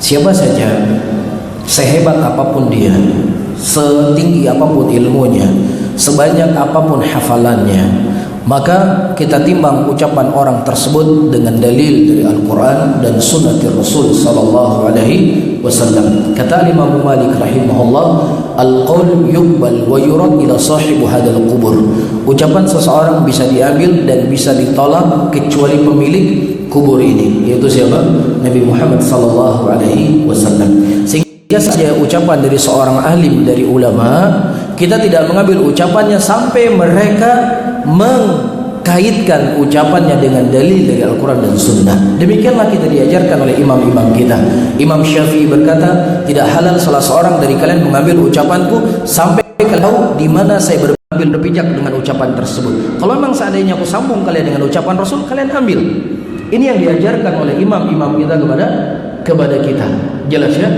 Siapa saja, sehebat apapun dia, setinggi apapun ilmunya, sebanyak apapun hafalannya, maka kita timbang ucapan orang tersebut dengan dalil dari Al-Quran dan Sunnah Rasul sallallahu alaihi wasallam. Kata Imam Malik rahimahullah, al-qaul yuqbal wa yurad ila sahibi hadzal qubur. Ucapan seseorang bisa diambil dan bisa ditolak kecuali pemilik kubur ini, yaitu siapa? Nabi Muhammad sallallahu alaihi wasallam. Sehingga saja ucapan dari seorang alim, dari ulama, kita tidak mengambil ucapannya sampai mereka mengkaitkan ucapannya dengan dalil dari Al-Quran dan Sunnah. Demikianlah kita diajarkan oleh imam-imam kita. Imam Syafi'i berkata, tidak halal salah seorang dari kalian mengambil ucapanku sampai kalau di mana saya berpijak dengan ucapan tersebut. Kalau memang seandainya aku sambung kalian dengan ucapan Rasul, kalian ambil. Ini yang diajarkan oleh imam-imam kita kepada kita. Jelas ya?